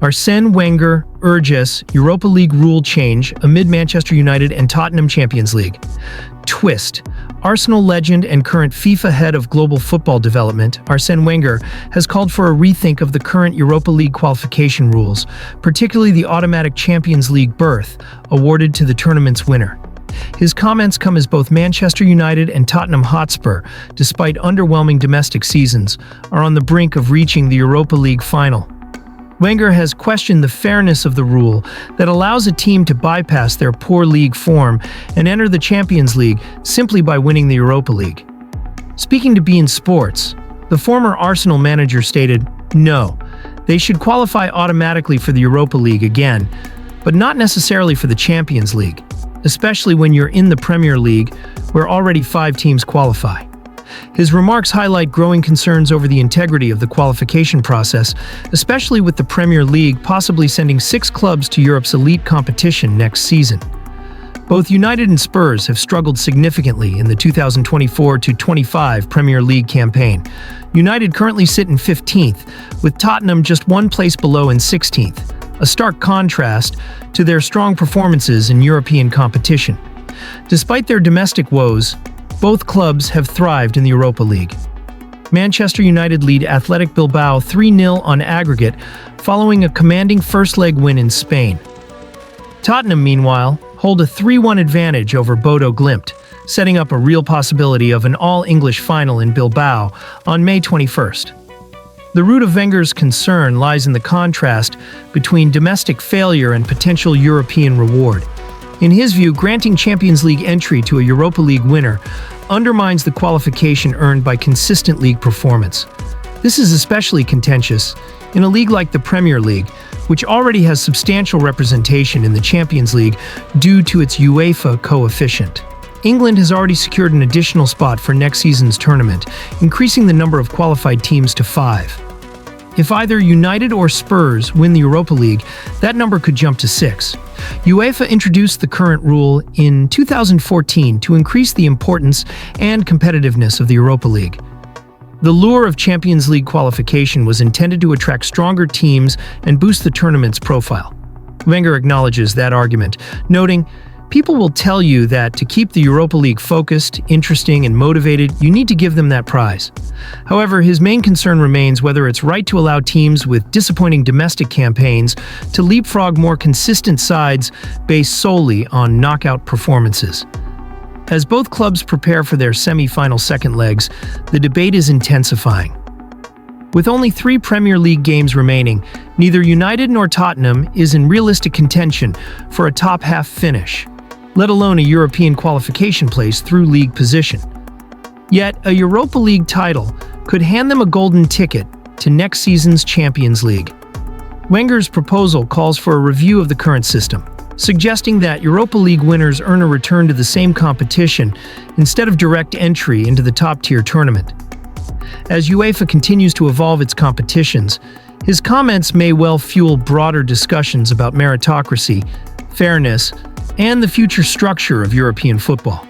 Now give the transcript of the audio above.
Arsene Wenger urges Europa League rule change amid Manchester United and Tottenham Champions League. Twist. Arsenal legend and current FIFA head of global football development, Arsene Wenger, has called for a rethink of the current Europa League qualification rules, particularly the automatic Champions League berth awarded to the tournament's winner. His comments come as both Manchester United and Tottenham Hotspur, despite underwhelming domestic seasons, are on the brink of reaching the Europa League final. Wenger has questioned the fairness of the rule that allows a team to bypass their poor league form and enter the Champions League simply by winning the Europa League. Speaking to beIN Sports, the former Arsenal manager stated, "No, they should qualify automatically for the Europa League again, but not necessarily for the Champions League, especially when you're in the Premier League, where already 5 teams qualify." His remarks highlight growing concerns over the integrity of the qualification process, especially with the Premier League possibly sending 6 clubs to Europe's elite competition next season. Both United and Spurs have struggled significantly in the 2024-25 Premier League campaign. United currently sit in 15th, with Tottenham just 1 place below in 16th, a stark contrast to their strong performances in European competition. Despite their domestic woes, both clubs have thrived in the Europa League. Manchester United lead Athletic Bilbao 3-0 on aggregate following a commanding first-leg win in Spain. Tottenham, meanwhile, hold a 3-1 advantage over Bodo Glimt, setting up a real possibility of an all-English final in Bilbao on May 21st. The root of Wenger's concern lies in the contrast between domestic failure and potential European reward. In his view, granting Champions League entry to a Europa League winner undermines the qualification earned by consistent league performance. This is especially contentious in a league like the Premier League, which already has substantial representation in the Champions League due to its UEFA coefficient. England has already secured an additional spot for next season's tournament, increasing the number of qualified teams to 5. If either United or Spurs win the Europa League, that number could jump to 6. UEFA introduced the current rule in 2014 to increase the importance and competitiveness of the Europa League. The lure of Champions League qualification was intended to attract stronger teams and boost the tournament's profile. Wenger acknowledges that argument, noting, "People will tell you that to keep the Europa League focused, interesting, and motivated, you need to give them that prize." However, his main concern remains whether it's right to allow teams with disappointing domestic campaigns to leapfrog more consistent sides based solely on knockout performances. As both clubs prepare for their semi-final second legs, the debate is intensifying. With only 3 Premier League games remaining, neither United nor Tottenham is in realistic contention for a top-half finish, let alone a European qualification place through league position. Yet, a Europa League title could hand them a golden ticket to next season's Champions League. Wenger's proposal calls for a review of the current system, suggesting that Europa League winners earn a return to the same competition instead of direct entry into the top-tier tournament. As UEFA continues to evolve its competitions, his comments may well fuel broader discussions about meritocracy, fairness, and the future structure of European football.